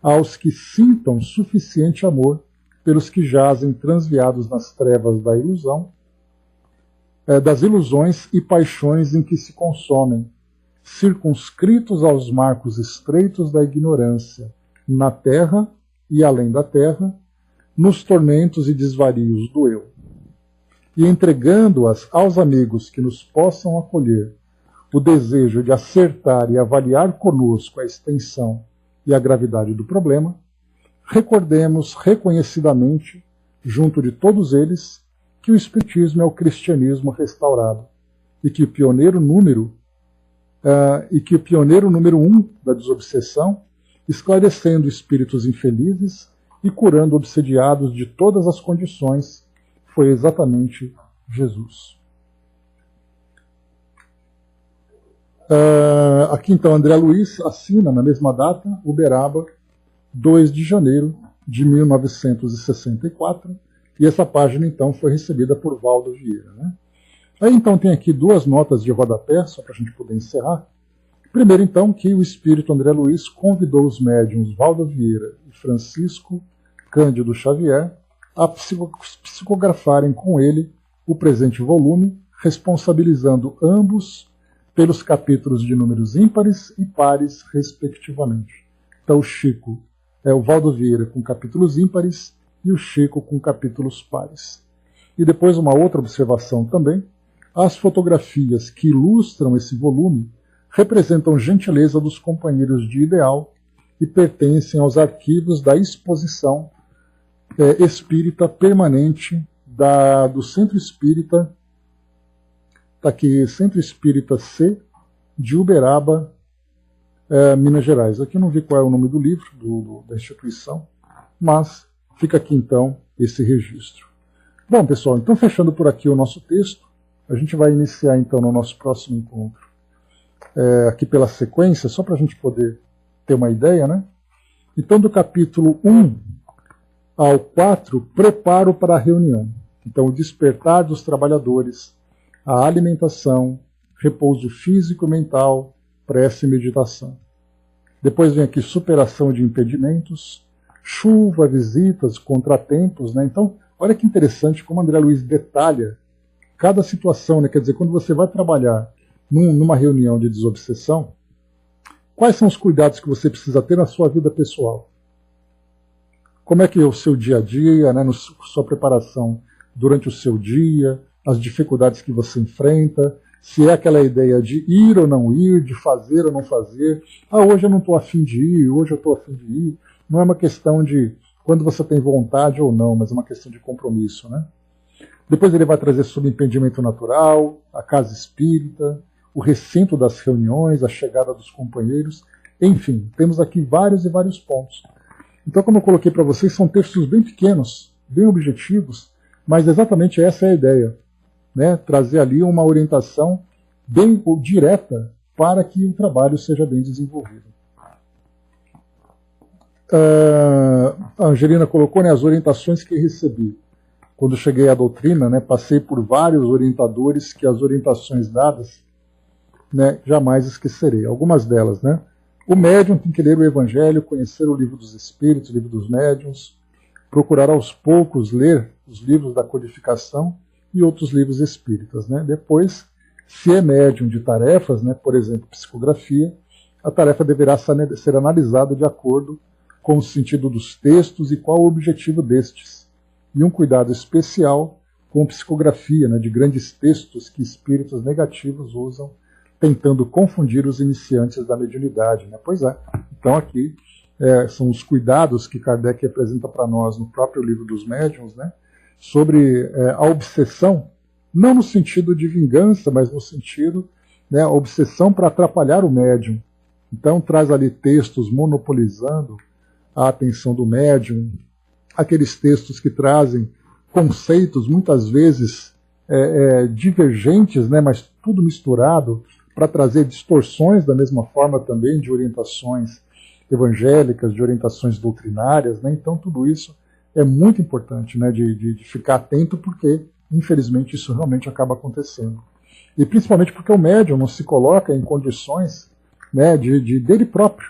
aos que sintam suficiente amor pelos que jazem transviados nas trevas da ilusão, das ilusões e paixões em que se consomem, circunscritos aos marcos estreitos da ignorância, na terra e além da terra, nos tormentos e desvarios do eu, e entregando-as aos amigos que nos possam acolher o desejo de acertar e avaliar conosco a extensão e a gravidade do problema, recordemos reconhecidamente, junto de todos eles, que o Espiritismo é o cristianismo restaurado, e que o pioneiro número 1 da desobsessão, esclarecendo espíritos infelizes e curando obsediados de todas as condições, foi exatamente Jesus. Aqui então André Luiz assina na mesma data, Uberaba, 2 de janeiro de 1964, e essa página então foi recebida por Valdo Vieira, né? Aí então tem aqui 2 notas de rodapé, só para a gente poder encerrar. Primeiro então que o espírito André Luiz convidou os médiuns Valdo Vieira e Francisco Cândido Xavier a psicografarem com ele o presente volume, responsabilizando ambos pelos capítulos de números ímpares e pares, respectivamente. Então o Chico o Valdo Vieira com capítulos ímpares e o Chico com capítulos pares. E depois uma outra observação também, as fotografias que ilustram esse volume representam gentileza dos companheiros de ideal e pertencem aos arquivos da exposição espírita permanente do Centro Espírita, está aqui, Centro Espírita C, de Uberaba, Minas Gerais. Aqui eu não vi qual é o nome do livro, da instituição, mas fica aqui então esse registro. Bom, pessoal, então fechando por aqui o nosso texto, a gente vai iniciar então no nosso próximo encontro, aqui pela sequência, só para a gente poder ter uma ideia, né? Então do capítulo 1 ao 4, preparo para a reunião. Então o despertar dos trabalhadores, a alimentação, repouso físico e mental, prece e meditação. Depois vem aqui superação de impedimentos, chuva, visitas, contratempos, né? Então, olha que interessante como André Luiz detalha cada situação, né? Quer dizer, quando você vai trabalhar numa reunião de desobsessão, quais são os cuidados que você precisa ter na sua vida pessoal? Como é que é o seu dia a dia, né? Sua preparação durante o seu dia, as dificuldades que você enfrenta, se é aquela ideia de ir ou não ir, de fazer ou não fazer. Hoje eu não estou afim de ir, hoje eu estou afim de ir. Não é uma questão de quando você tem vontade ou não, mas é uma questão de compromisso, né? Depois ele vai trazer sobre impedimento natural, a casa espírita, o recinto das reuniões, a chegada dos companheiros. Enfim, temos aqui vários e vários pontos. Então, como eu coloquei para vocês, são textos bem pequenos, bem objetivos, mas exatamente essa é a ideia, né? Trazer ali uma orientação bem direta para que o trabalho seja bem desenvolvido. A Angelina colocou, né, as orientações que recebi. Quando cheguei à doutrina, né, passei por vários orientadores que as orientações dadas, né, jamais esquecerei. Algumas delas, né? O médium tem que ler o Evangelho, conhecer o Livro dos Espíritos, o Livro dos Médiuns, procurar aos poucos ler os livros da codificação e outros livros espíritas, né? Depois, se é médium de tarefas, né, por exemplo, psicografia, a tarefa deverá ser analisada de acordo com o sentido dos textos e qual o objetivo destes. E um cuidado especial com psicografia, né, de grandes textos que espíritos negativos usam, tentando confundir os iniciantes da mediunidade, né? Pois é. Então aqui são os cuidados que Kardec apresenta para nós no próprio Livro dos Médiuns, né, sobre a obsessão, não no sentido de vingança, mas no sentido, né, a obsessão para atrapalhar o médium. Então traz ali textos monopolizando a atenção do médium, aqueles textos que trazem conceitos muitas vezes divergentes, né, mas tudo misturado para trazer distorções da mesma forma também de orientações evangélicas, de orientações doutrinárias, né? Então tudo isso é muito importante, né, de ficar atento, porque infelizmente isso realmente acaba acontecendo. E principalmente porque o médium não se coloca em condições, né, dele próprio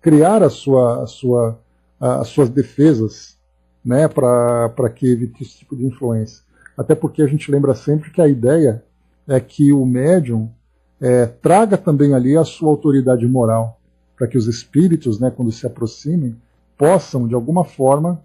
criar as suas defesas, né, para que evite esse tipo de influência. Até porque a gente lembra sempre que a ideia é que o médium traga também ali a sua autoridade moral, para que os espíritos, né, quando se aproximem, possam, de alguma forma,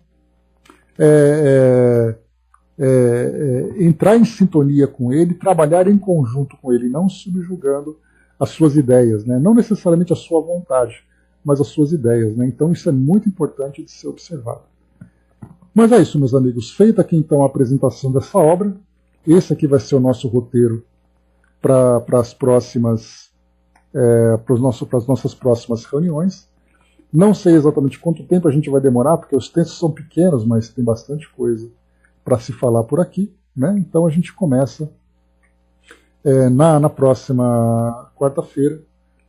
entrar em sintonia com ele, trabalhar em conjunto com ele, não subjugando as suas ideias, né? Não necessariamente a sua vontade, mas as suas ideias, né? Então isso é muito importante de ser observado. Mas é isso, meus amigos. Feita aqui então a apresentação dessa obra, esse aqui vai ser o nosso roteiro para as próximas, para as nossas próximas reuniões. Não sei exatamente quanto tempo a gente vai demorar, porque os textos são pequenos, mas tem bastante coisa para se falar por aqui, né? Então a gente começa na próxima quarta-feira,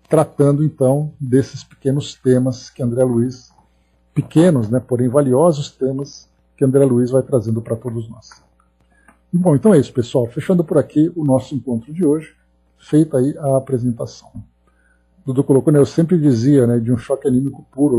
tratando então desses pequenos temas que André Luiz, pequenos, né, porém valiosos temas que André Luiz vai trazendo para todos nós. Bom, então é isso, pessoal. Fechando por aqui o nosso encontro de hoje, feita aí a apresentação. Dudu colocou, né, eu sempre dizia, né, de um choque anímico puro.